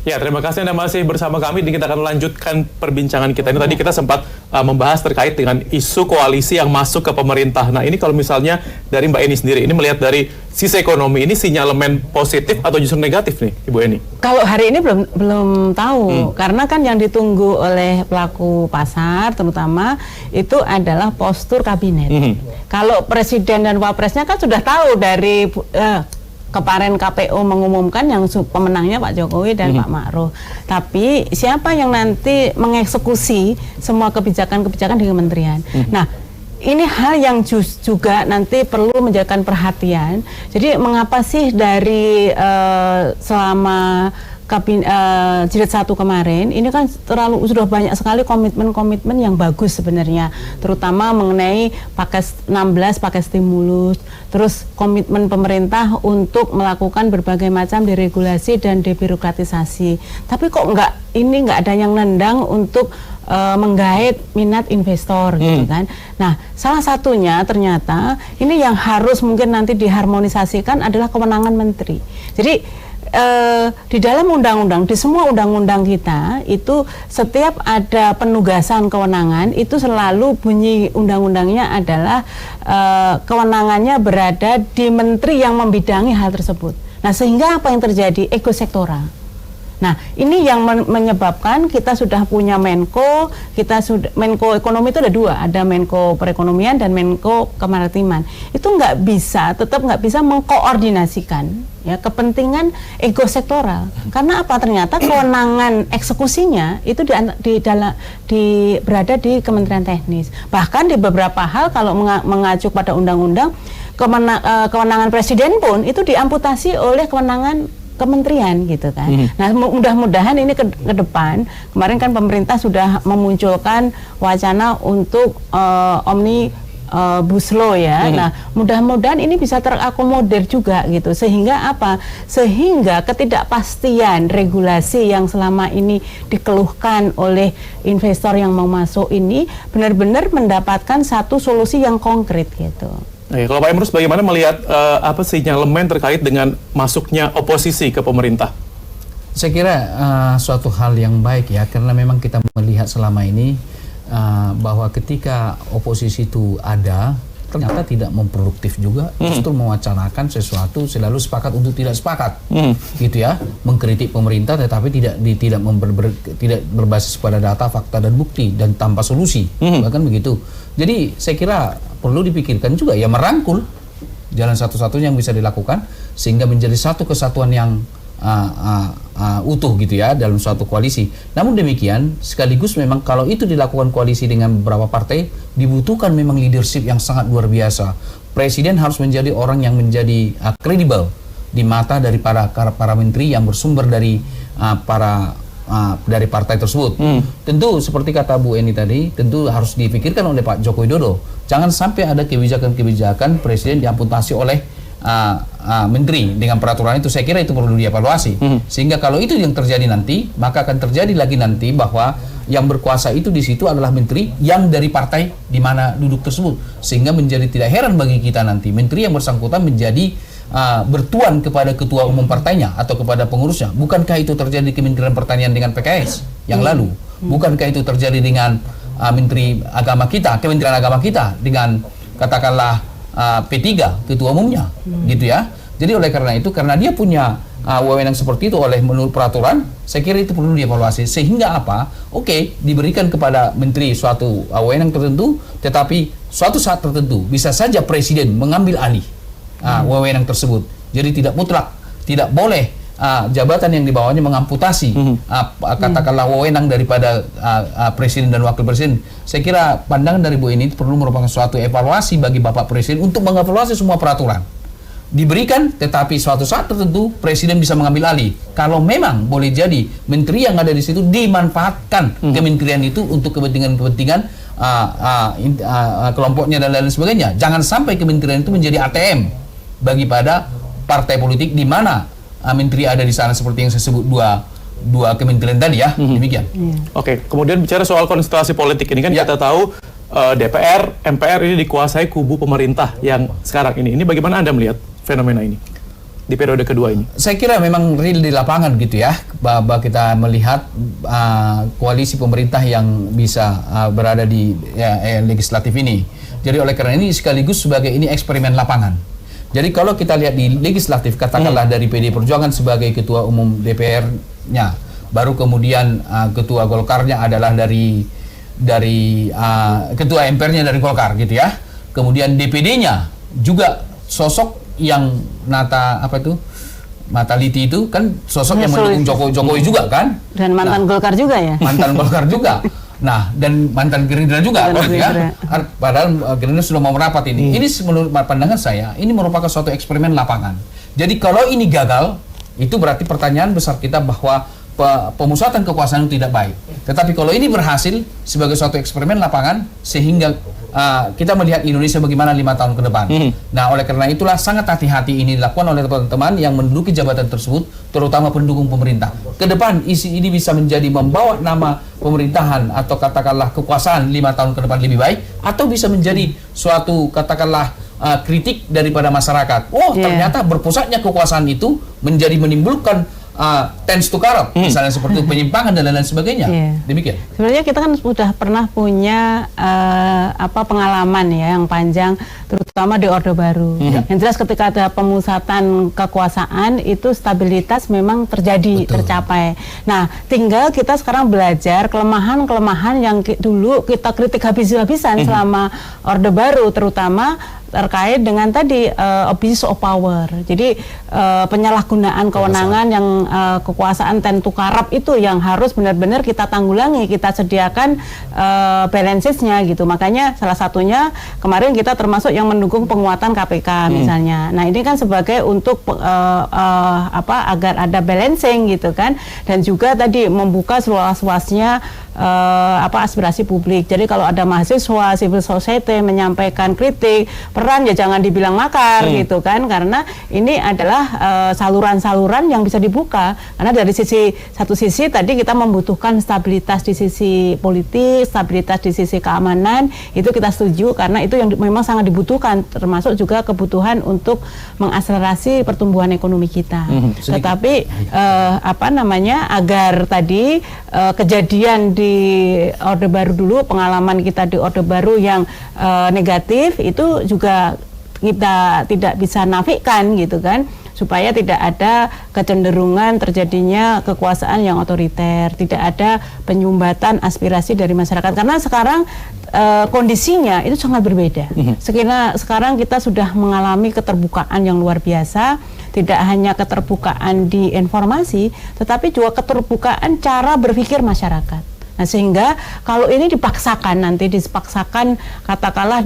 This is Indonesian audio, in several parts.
Ya, terima kasih Anda masih bersama kami dan kita akan lanjutkan perbincangan kita ini. Tadi kita sempat membahas terkait dengan isu koalisi yang masuk ke pemerintah. Nah, ini kalau misalnya dari Mbak Eni sendiri, ini melihat dari sisi ekonomi, ini sinyalemen positif atau justru negatif nih, Ibu Eni? Kalau hari ini belum tahu, karena kan yang ditunggu oleh pelaku pasar terutama itu adalah postur kabinet. Kalau Presiden dan Wapresnya kan sudah tahu dari kemarin KPU mengumumkan yang pemenangnya Pak Jokowi dan Pak Ma'ruf. Tapi siapa yang nanti mengeksekusi semua kebijakan-kebijakan di kementerian? Nah, ini hal yang juga nanti perlu menjadikan perhatian. Jadi mengapa sih dari selama jilid 1 kemarin ini kan sudah banyak sekali komitmen-komitmen yang bagus sebenarnya, terutama mengenai pakai 16 pakai stimulus, terus komitmen pemerintah untuk melakukan berbagai macam deregulasi dan debirokratisasi. Tapi kok nggak ada yang nendang untuk menggait minat investor gitu kan. Nah, salah satunya ternyata ini yang harus mungkin nanti diharmonisasikan adalah kewenangan menteri. Jadi di dalam undang-undang, di semua undang-undang kita itu setiap ada penugasan kewenangan itu selalu bunyi undang-undangnya adalah kewenangannya berada di menteri yang membidangi hal tersebut. Nah, sehingga apa yang terjadi? Ego sektoral. Nah, ini yang menyebabkan kita sudah punya Menko, Menko Ekonomi itu ada 2, ada Menko Perekonomian dan Menko Kemaritiman. Itu tetap nggak bisa mengkoordinasikan ya kepentingan ego sektoral. Karena apa? Ternyata kewenangan eksekusinya itu berada di Kementerian Teknis. Bahkan di beberapa hal kalau mengacu pada undang-undang, kewenangan presiden pun itu diamputasi oleh kewenangan kementerian gitu kan. Nah, mudah-mudahan ini ke depan, kemarin kan pemerintah sudah memunculkan wacana untuk omnibus law ya. Nah, mudah-mudahan ini bisa terakomodir juga gitu. Sehingga apa? Sehingga ketidakpastian regulasi yang selama ini dikeluhkan oleh investor yang mau masuk ini benar-benar mendapatkan satu solusi yang konkret gitu. Nah, kalau Pak Emrus bagaimana melihat apa sinyalemen terkait dengan masuknya oposisi ke pemerintah? Saya kira suatu hal yang baik ya, karena memang kita melihat selama ini bahwa ketika oposisi itu ada, ternyata tidak memproduktif juga, justru mewacanakan sesuatu selalu sepakat untuk tidak sepakat, gitu ya, mengkritik pemerintah tetapi tidak berbasis pada data, fakta dan bukti dan tanpa solusi, bahkan begitu. Jadi saya kira perlu dipikirkan juga ya, merangkul jalan satu-satunya yang bisa dilakukan sehingga menjadi satu kesatuan yang utuh gitu ya dalam suatu koalisi. Namun demikian sekaligus memang kalau itu dilakukan koalisi dengan beberapa partai dibutuhkan memang leadership yang sangat luar biasa. Presiden harus menjadi orang yang menjadi kredibel di mata dari para menteri yang bersumber dari dari partai tersebut. Tentu seperti kata Bu Eni tadi, tentu harus dipikirkan oleh Pak Joko Widodo. Jangan sampai ada kebijakan-kebijakan presiden diamputasi oleh menteri dengan peraturan itu. Saya kira itu perlu dievaluasi. Sehingga kalau itu yang terjadi nanti, maka akan terjadi lagi nanti bahwa yang berkuasa itu di situ adalah menteri yang dari partai di mana duduk tersebut. Sehingga menjadi tidak heran bagi kita nanti menteri yang bersangkutan menjadi bertuan kepada ketua umum partainya atau kepada pengurusnya. Bukankah itu terjadi di Kementerian Pertanian dengan PKS yang lalu? Bukankah itu terjadi dengan Menteri Agama kita, Kementerian Agama kita dengan katakanlah P3 ketua umumnya, gitu ya. Jadi oleh karena itu, karena dia punya wewenang seperti itu menurut peraturan, saya kira itu perlu dievaluasi. Sehingga apa? Oke, diberikan kepada menteri suatu wewenang tertentu, tetapi suatu saat tertentu bisa saja presiden mengambil alih wewenang tersebut. Jadi tidak mutlak, tidak boleh jabatan yang dibawanya mengamputasi katakanlah wewenang daripada presiden dan wakil presiden. Saya kira pandangan dari Bu ini perlu merupakan suatu evaluasi bagi Bapak Presiden untuk mengevaluasi semua peraturan. Diberikan, tetapi suatu saat tertentu presiden bisa mengambil alih. Kalau memang boleh jadi menteri yang ada di situ dimanfaatkan kementerian itu untuk kepentingan-kepentingan kelompoknya dan lain sebagainya. Jangan sampai kementerian itu menjadi ATM bagi pada partai politik di mana menteri ada di sana seperti yang saya sebut dua kementerian tadi ya. Demikian. Oke, kemudian bicara soal konstelasi politik ini kan kita tahu DPR, MPR ini dikuasai kubu pemerintah yang sekarang ini. Ini bagaimana Anda melihat fenomena ini? di periode kedua ini? Saya kira memang real di lapangan gitu ya, bahwa kita melihat koalisi pemerintah yang bisa berada di legislatif ini. Jadi oleh karena ini sekaligus sebagai ini eksperimen lapangan. Jadi kalau kita lihat di legislatif, katakanlah dari PD Perjuangan sebagai ketua umum DPR-nya, baru kemudian ketua Golkarnya adalah dari ketua MPR-nya dari Golkar gitu ya. Kemudian DPD-nya juga sosok yang Mataliti itu kan sosok yang mendukung Jokowi juga kan. Dan mantan Golkar juga ya. Mantan Golkar juga. Nah, dan mantan Gerindra juga ya. Padahal Gerindra sudah mau merapat ini. Ini menurut pandangan saya ini merupakan suatu eksperimen lapangan. Jadi kalau ini gagal, itu berarti pertanyaan besar kita bahwa pemusatan kekuasaan itu tidak baik. Tetapi kalau ini berhasil sebagai suatu eksperimen lapangan, sehingga kita melihat Indonesia bagaimana 5 tahun ke depan. Nah, oleh karena itulah sangat hati-hati ini dilakukan oleh teman-teman yang menduduki jabatan tersebut, terutama pendukung pemerintah. Ke depan isi ini bisa menjadi membawa nama pemerintahan atau katakanlah kekuasaan 5 tahun ke depan lebih baik, atau bisa menjadi suatu katakanlah kritik daripada masyarakat. Ternyata berpusatnya kekuasaan itu menjadi menimbulkan tends to corrupt, misalnya seperti penyimpangan dan lain-lain sebagainya. Demikian. Sebenarnya kita kan sudah pernah punya pengalaman ya yang panjang, terutama di Orde Baru. Yang jelas ketika ada pemusatan kekuasaan itu stabilitas memang terjadi, tercapai. Nah, tinggal kita sekarang belajar kelemahan-kelemahan yang dulu kita kritik habis-habisan selama Orde Baru, terutama terkait dengan tadi abuse of power. Jadi penyalahgunaan kewenangan yang kekuasaan tend to corrupt itu yang harus benar-benar kita tanggulangi, kita sediakan balancesnya gitu. Makanya salah satunya kemarin kita termasuk yang mendukung penguatan KPK misalnya. Nah, ini kan sebagai untuk agar ada balancing gitu kan, dan juga tadi membuka seluas-luasnya aspirasi publik. Jadi kalau ada mahasiswa, civil society menyampaikan kritik, peran ya jangan dibilang makar gitu kan, karena ini adalah saluran-saluran yang bisa dibuka. Karena dari satu sisi tadi kita membutuhkan stabilitas di sisi politik, stabilitas di sisi keamanan, itu kita setuju karena itu yang memang sangat dibutuhkan, termasuk juga kebutuhan untuk mengakselerasi pertumbuhan ekonomi kita. Tetapi agar tadi kejadian di Orde Baru dulu, pengalaman kita di Orde Baru yang negatif itu juga kita tidak bisa nafikan gitu kan, supaya tidak ada kecenderungan terjadinya kekuasaan yang otoriter, tidak ada penyumbatan aspirasi dari masyarakat, karena sekarang kondisinya itu sangat berbeda. Sekarang kita sudah mengalami keterbukaan yang luar biasa, tidak hanya keterbukaan di informasi, tetapi juga keterbukaan cara berpikir masyarakat. Nah, sehingga kalau ini dipaksakan, katakanlah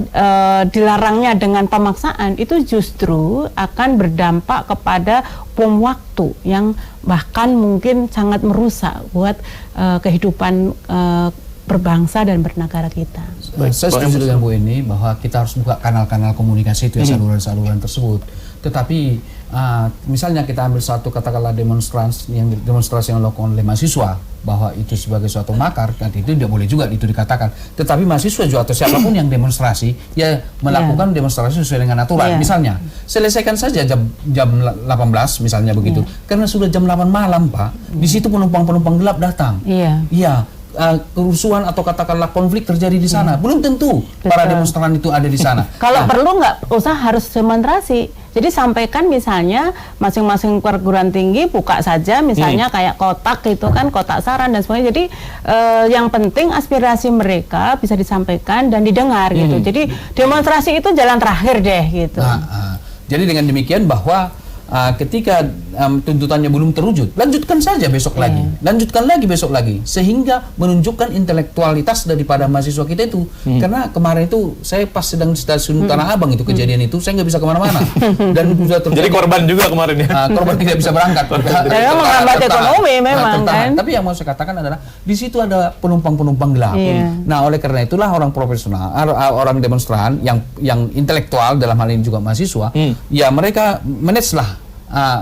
dilarangnya dengan pemaksaan, itu justru akan berdampak kepada bom waktu yang bahkan mungkin sangat merusak buat kehidupan berbangsa dan bernegara kita. Saya setuju dengan Bu ini bahwa kita harus buka kanal-kanal komunikasi itu ya, saluran-saluran tersebut. Tetapi misalnya kita ambil satu katakanlah demonstrasi yang dilakukan oleh mahasiswa, bahwa itu sebagai suatu makar, kan itu tidak boleh juga itu dikatakan. Tetapi mahasiswa juga atau siapapun yang demonstrasi, ya melakukan demonstrasi sesuai dengan aturan. Misalnya, selesaikan saja jam 18 misalnya begitu. Karena sudah jam 8 malam, Pak. Di situ penumpang-penumpang gelap datang. Iya. Kerusuhan atau katakanlah konflik terjadi di sana. Belum tentu para demonstran itu ada di sana. Kalau perlu nggak usah harus demonstrasi. Jadi sampaikan misalnya masing-masing perguruan tinggi buka saja misalnya kayak kotak gitu kan, kotak saran dan sebagainya. Jadi yang penting aspirasi mereka bisa disampaikan dan didengar gitu. Jadi demonstrasi itu jalan terakhir deh gitu. Jadi dengan demikian bahwa ketika tuntutannya belum terwujud, lanjutkan saja besok lagi, lanjutkan lagi besok lagi, sehingga menunjukkan intelektualitas daripada mahasiswa kita itu. Karena kemarin itu saya pas sedang di stasiun Tanah Abang itu kejadian itu, saya nggak bisa kemana-mana dan sudah terjadi. Jadi korban juga kemarin ya. Korban tidak bisa berangkat. Menghambat ekonomi memang kan. Tapi yang mau saya katakan adalah di situ ada penumpang-penumpang gelap. Nah, oleh karena itulah orang profesional, orang demonstran yang intelektual dalam hal ini juga mahasiswa, ya mereka manage lah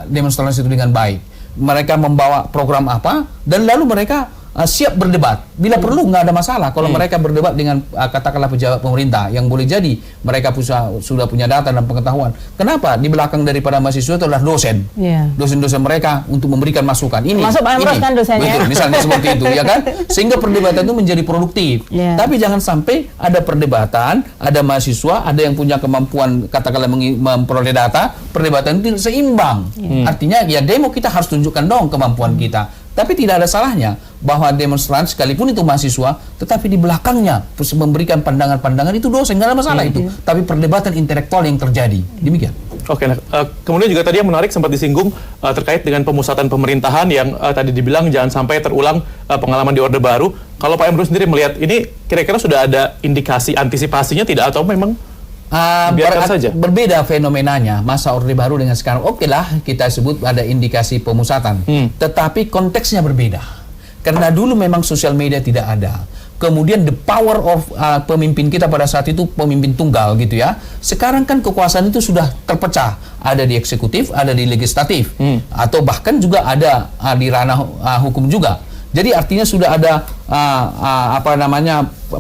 demonstrasi itu dengan baik. Mereka membawa program apa dan lalu mereka siap berdebat. Bila perlu nggak ada masalah kalau mereka berdebat dengan katakanlah pejabat pemerintah yang boleh jadi mereka sudah punya data dan pengetahuan. Kenapa? Di belakang daripada mahasiswa itu adalah dosen. Dosen-dosen mereka untuk memberikan masukan. Masuk kan dosennya. Betul, misalnya seperti itu ya kan. Sehingga perdebatan itu menjadi produktif. Tapi jangan sampai ada perdebatan, ada mahasiswa, ada yang punya kemampuan katakanlah memperoleh data, perdebatan itu tidak seimbang. Artinya ya demo kita harus tunjukkan dong kemampuan kita. Tapi tidak ada salahnya bahwa demonstran sekalipun itu mahasiswa, tetapi di belakangnya memberikan pandangan-pandangan itu dosen, nggak ada masalah itu. Tapi perdebatan intelektual yang terjadi, demikian. Oke, nah, kemudian juga tadi yang menarik sempat disinggung terkait dengan pemusatan pemerintahan yang tadi dibilang jangan sampai terulang pengalaman di Orde Baru. Kalau Pak Emrus sendiri melihat ini, kira-kira sudah ada indikasi antisipasinya tidak atau memang biarkan saja? Berbeda fenomenanya masa Orde Baru dengan sekarang. Oke lah kita sebut ada indikasi pemusatan, tetapi konteksnya berbeda. Karena dulu memang sosial media tidak ada. Kemudian the power of pemimpin kita pada saat itu pemimpin tunggal gitu ya. Sekarang kan kekuasaan itu sudah terpecah. Ada di eksekutif, ada di legislatif, atau bahkan juga ada di ranah hukum juga. Jadi artinya sudah ada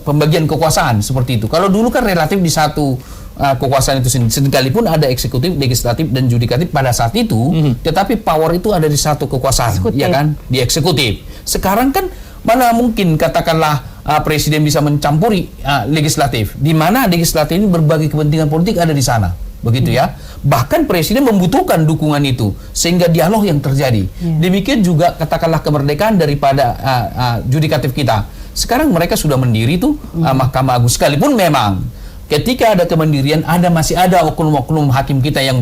pembagian kekuasaan seperti itu. Kalau dulu kan relatif di satu kekuasaan itu sekalipun ada eksekutif, legislatif dan yudikatif pada saat itu, tetapi power itu ada di satu kekuasaan, ya kan, di eksekutif. Sekarang kan mana mungkin katakanlah presiden bisa mencampuri legislatif, di mana legislatif ini berbagai kepentingan politik ada di sana, begitu ya. Bahkan presiden membutuhkan dukungan itu sehingga dialog yang terjadi. Demikian juga katakanlah kemerdekaan daripada yudikatif kita. Sekarang mereka sudah mendiri tuh Mahkamah Agung, sekalipun memang ketika ada kemandirian, masih ada oknum-oknum hakim kita yang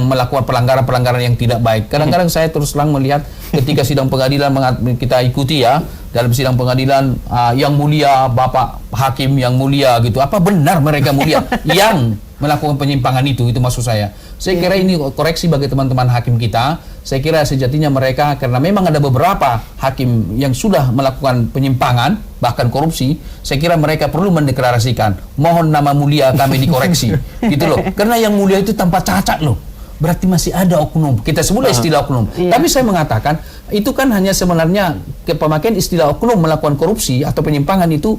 melakukan pelanggaran-pelanggaran yang tidak baik. Kadang-kadang saya terus terang melihat ketika sidang pengadilan kita ikuti ya, dalam sidang pengadilan yang mulia Bapak Hakim yang mulia gitu, apa benar mereka mulia yang melakukan penyimpangan itu maksud saya. Saya kira ini koreksi bagi teman-teman hakim kita. Saya kira sejatinya mereka, karena memang ada beberapa hakim yang sudah melakukan penyimpangan, bahkan korupsi, saya kira mereka perlu mendeklarasikan, mohon nama mulia kami dikoreksi. Gitu loh. Karena yang mulia itu tanpa cacat loh. Berarti masih ada oknum. Kita sebut istilah oknum. Tapi saya mengatakan, itu kan hanya sebenarnya pemakaian istilah oknum melakukan korupsi atau penyimpangan itu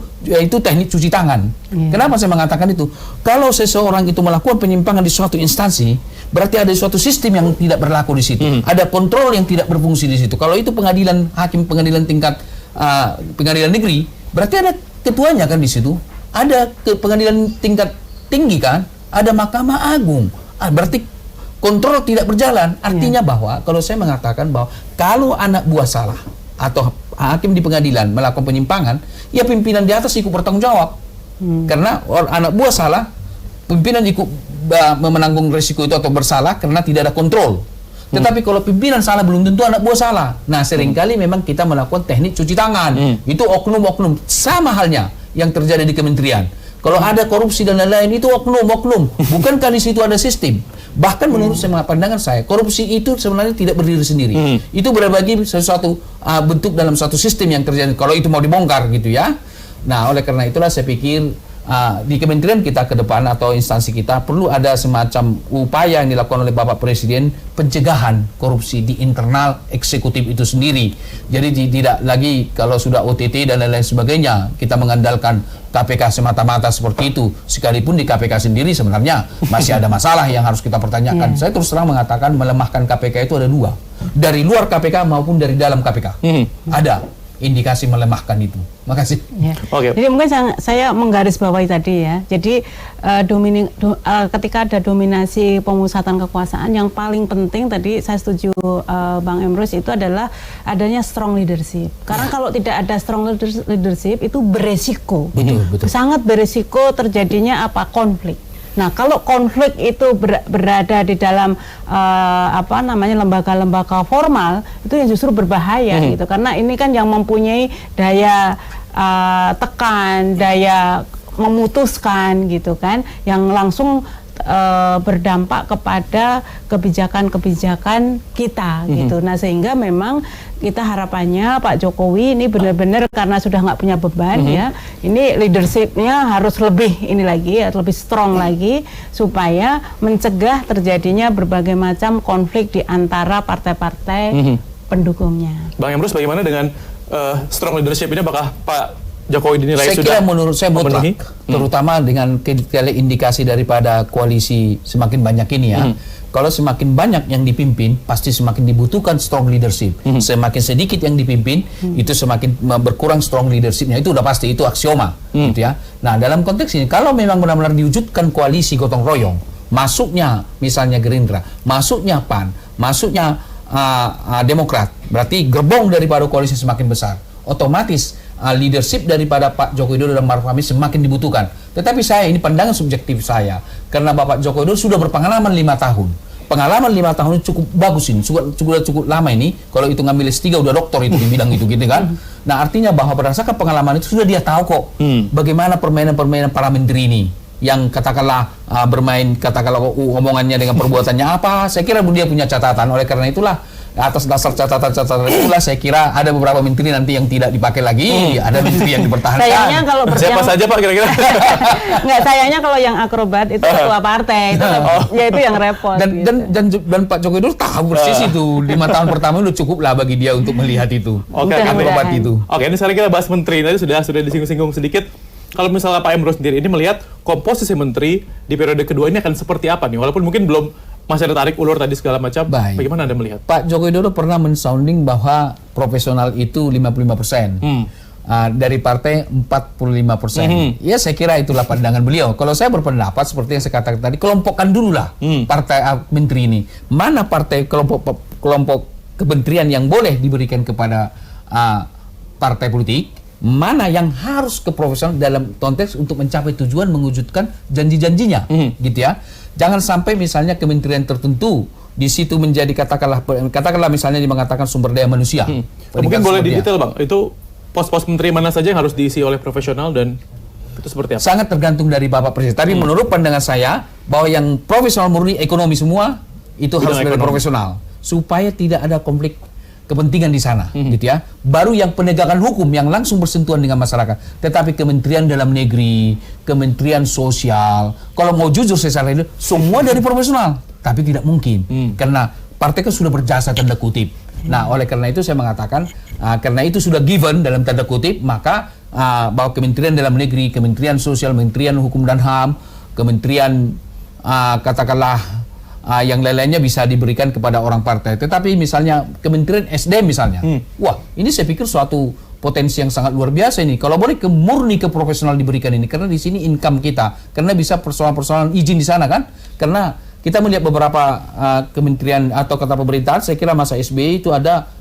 teknik cuci tangan. Kenapa saya mengatakan itu? Kalau seseorang itu melakukan penyimpangan di suatu instansi, berarti ada suatu sistem yang tidak berlaku di situ. Ada kontrol yang tidak berfungsi di situ. Kalau itu pengadilan hakim, pengadilan tingkat pengadilan negeri, berarti ada ketuanya kan di situ. Ada pengadilan tingkat tinggi kan, ada Mahkamah Agung. Berarti kontrol tidak berjalan. Artinya bahwa kalau saya mengatakan bahwa kalau anak buah salah atau hakim di pengadilan melakukan penyimpangan, ya pimpinan di atas ikut bertanggung jawab. Karena anak buah salah, pimpinan ikut menanggung risiko itu atau bersalah karena tidak ada kontrol. Tetapi kalau pimpinan salah belum tentu anak buah salah. Nah, seringkali memang kita melakukan teknik cuci tangan. Itu oknum-oknum. Sama halnya yang terjadi di kementerian. Kalau ada korupsi dan lain-lain itu oknum-oknum. Bukankah di situ ada sistem? Bahkan menurut pandangan saya, korupsi itu sebenarnya tidak berdiri sendiri. Itu berbagi sesuatu bentuk dalam suatu sistem yang terjadi. Kalau itu mau dibongkar gitu ya. Nah, oleh karena itulah saya pikir di kementerian kita ke depan atau instansi kita perlu ada semacam upaya yang dilakukan oleh Bapak Presiden pencegahan korupsi di internal eksekutif itu sendiri. Jadi tidak lagi kalau sudah OTT dan lain-lain sebagainya kita mengandalkan KPK semata-mata seperti itu. Sekalipun di KPK sendiri sebenarnya masih ada masalah yang harus kita pertanyakan. Saya terus terang mengatakan melemahkan KPK itu ada dua. Dari luar KPK maupun dari dalam KPK. Ada indikasi melemahkan itu. Makasih. Jadi mungkin saya menggarisbawahi tadi ya. Jadi ketika ada dominasi pemusatan kekuasaan, yang paling penting tadi saya setuju Bang Emrus itu adalah adanya strong leadership. Karena kalau tidak ada strong leadership itu beresiko. Betul. Sangat beresiko terjadinya konflik. Nah, kalau konflik itu berada di dalam lembaga-lembaga formal, itu yang justru berbahaya gitu. Karena ini kan yang mempunyai daya tekan, daya memutuskan gitu kan, yang langsung berdampak kepada kebijakan-kebijakan kita gitu. Nah, sehingga memang kita harapannya Pak Jokowi ini benar-benar karena sudah nggak punya beban ya, ini leadershipnya harus lebih lebih strong lagi supaya mencegah terjadinya berbagai macam konflik di antara partai-partai pendukungnya. Bang Emrus, bagaimana dengan strong leadership ini apakah Pak Jokowi dinilai Saya sudah kira menurut saya memenuhi? mutlak, terutama dengan kita lihat indikasi daripada koalisi semakin banyak ini ya. Kalau semakin banyak yang dipimpin, pasti semakin dibutuhkan strong leadership. Semakin sedikit yang dipimpin, itu semakin berkurang strong leadershipnya. Itu udah pasti, itu aksioma, gitu ya. Nah, dalam konteks ini, kalau memang benar-benar diwujudkan koalisi gotong royong, masuknya misalnya Gerindra, masuknya PAN, masuknya Demokrat, berarti gerbong daripada koalisi semakin besar. Otomatis leadership daripada Pak Joko Widodo dan Maruf Amin semakin dibutuhkan. Tetapi saya, ini pandangan subjektif saya, karena Bapak Joko Widodo sudah berpengalaman 5 tahun. Pengalaman 5 tahun cukup bagus ini, cukup lama ini. Kalau itu ngambil S3 udah doktor itu di bidang itu gitu kan. Nah, artinya bahwa berdasarkan pengalaman itu sudah dia tahu kok bagaimana permainan-permainan para menteri ini yang katakanlah bermain katakanlah omongannya dengan perbuatannya apa. Saya kira dia punya catatan. Oleh karena itulah atas dasar catatan-catatan itulah saya kira ada beberapa menteri nanti yang tidak dipakai lagi, ada menteri yang dipertahankan. Sayangnya kalau Siapa saja Pak kira-kira? Nggak, sayangnya kalau yang akrobat itu ketua partai itu ya itu yang repot. Dan Pak Jokowi dulu tahu persis itu 5 tahun pertama itu cukup lah bagi dia untuk melihat itu. Oke, akrobat itu. Oke, ini sekarang kita bahas menteri. Tadi sudah disinggung-singgung sedikit. Kalau misalnya Pak Emro sendiri ini melihat komposisi menteri di periode kedua ini akan seperti apa nih? Walaupun mungkin belum masih ada tarik ulur tadi segala macam. Baik. Bagaimana Anda melihat? Pak Joko Widodo pernah men-sounding bahwa profesional itu 55%. Dari partai 45%. Ya saya kira itulah pandangan beliau. Kalau saya berpendapat seperti yang saya katakan tadi, kelompokkan dulu lah partai menteri ini. Mana partai kelompok kementerian yang boleh diberikan kepada partai politik, mana yang harus ke profesional dalam konteks untuk mencapai tujuan mewujudkan janji-janjinya, gitu ya. Jangan sampai misalnya kementerian tertentu di situ menjadi katakanlah misalnya mengatakan sumber daya manusia. Mungkin boleh didetail Bang, itu pos-pos menteri mana saja yang harus diisi oleh profesional dan itu seperti apa? Sangat tergantung dari Bapak Presiden. Tapi menurut pandangan saya bahwa yang profesional murni ekonomi semua itu harus dari profesional supaya tidak ada konflik kepentingan di sana, gitu ya. Baru yang penegakan hukum yang langsung bersentuhan dengan masyarakat. Tetapi Kementerian Dalam Negeri, Kementerian Sosial, kalau mau jujur secara itu semua dari profesional, tapi tidak mungkin karena partai kan sudah berjasa tanda kutip. Nah, oleh karena itu saya mengatakan karena itu sudah given dalam tanda kutip, maka bahwa Kementerian Dalam Negeri, Kementerian Sosial, Kementerian Hukum dan HAM, Kementerian katakanlah yang lain-lainnya bisa diberikan kepada orang partai. Tetapi misalnya Kementerian SDM misalnya, wah ini saya pikir suatu potensi yang sangat luar biasa ini. Kalau boleh murni ke profesional diberikan ini, karena di sini income kita, karena bisa persoalan-persoalan izin di sana kan, karena kita melihat beberapa kementerian atau kata pemerintahan, saya kira masa SBY itu ada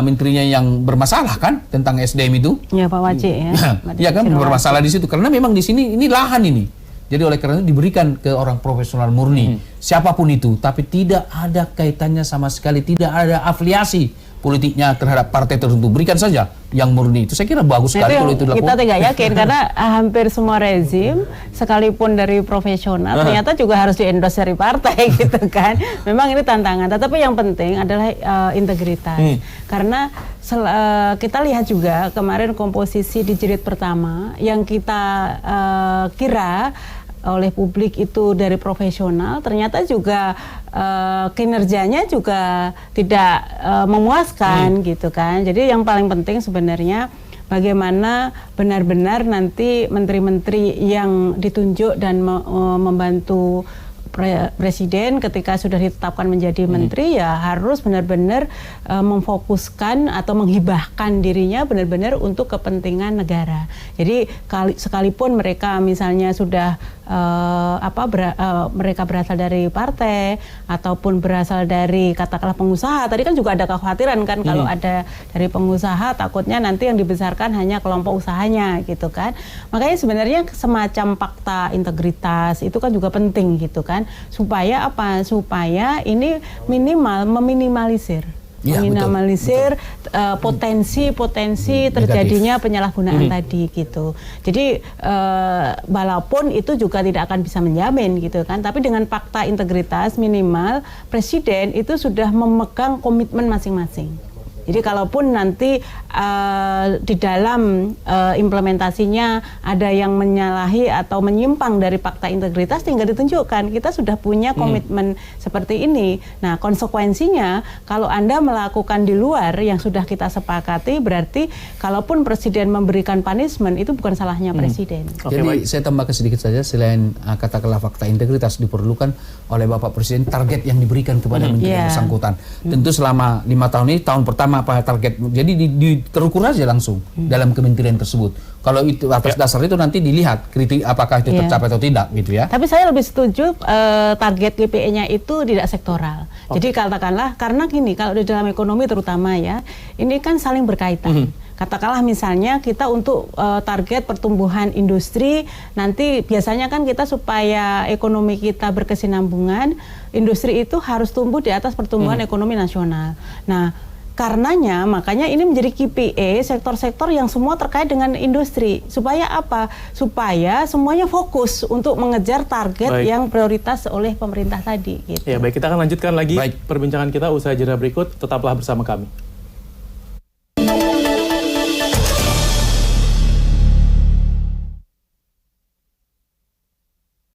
menterinya yang bermasalah kan tentang SDM itu. Ya Pak Wajik ya. Iya kan bermasalah di situ karena memang di sini ini lahan ini. Jadi oleh karena itu diberikan ke orang profesional murni, siapapun itu, tapi tidak ada kaitannya sama sekali, tidak ada afiliasi politiknya terhadap partai tertentu. Berikan saja yang murni. Itu saya kira bagus sekali kalau itu dilakukan. Kita tidak yakin karena hampir semua rezim, sekalipun dari profesional, ternyata juga harus di-endorse dari partai gitu kan. Memang ini tantangan. Tetapi yang penting adalah integritas. Karena kita lihat juga kemarin komposisi di jilid pertama yang kita kira oleh publik itu dari profesional, ternyata juga kinerjanya juga tidak memuaskan gitu kan. Jadi yang paling penting sebenarnya bagaimana benar-benar nanti menteri-menteri yang ditunjuk dan membantu Presiden ketika sudah ditetapkan menjadi menteri ya harus benar-benar memfokuskan atau menghibahkan dirinya benar-benar untuk kepentingan negara. Jadi sekalipun mereka misalnya sudah mereka berasal dari partai ataupun berasal dari katakanlah pengusaha. Tadi kan juga ada kekhawatiran kan kalau ada dari pengusaha takutnya nanti yang dibesarkan hanya kelompok usahanya gitu kan. Makanya sebenarnya semacam fakta integritas itu kan juga penting gitu kan. Supaya apa? Supaya ini meminimalisir potensi terjadinya penyalahgunaan tadi gitu. Jadi walaupun itu juga tidak akan bisa menjamin gitu kan, tapi dengan fakta integritas minimal Presiden itu sudah memegang komitmen masing-masing. Jadi kalaupun nanti di dalam implementasinya ada yang menyalahi atau menyimpang dari fakta integritas, tinggal ditunjukkan kita sudah punya komitmen seperti ini. Nah, konsekuensinya kalau Anda melakukan di luar yang sudah kita sepakati, berarti kalaupun Presiden memberikan punishment itu bukan salahnya Presiden. Oke, Jadi baik. saya tambahkan sedikit saja, selain katakanlah fakta integritas diperlukan oleh Bapak Presiden target yang diberikan kepada menteri yang bersangkutan. Tentu selama 5 tahun ini, tahun pertama apa target, jadi terukur aja langsung dalam kementerian tersebut. Kalau itu atas dasar itu nanti dilihat kritik apakah itu tercapai atau tidak gitu ya. Tapi saya lebih setuju target KPI-nya itu tidak sektoral. Jadi katakanlah, karena gini, kalau di dalam ekonomi terutama ya, ini kan saling berkaitan. Katakanlah misalnya kita untuk target pertumbuhan industri, nanti biasanya kan kita supaya ekonomi kita berkesinambungan, industri itu harus tumbuh di atas pertumbuhan ekonomi nasional. Nah, karenanya makanya ini menjadi KPI sektor-sektor yang semua terkait dengan industri. Supaya apa? Supaya semuanya fokus untuk mengejar target yang prioritas oleh pemerintah tadi. Gitu. Ya, baik, kita akan lanjutkan lagi Baik. perbincangan kita usai jeda berikut. Tetaplah bersama kami.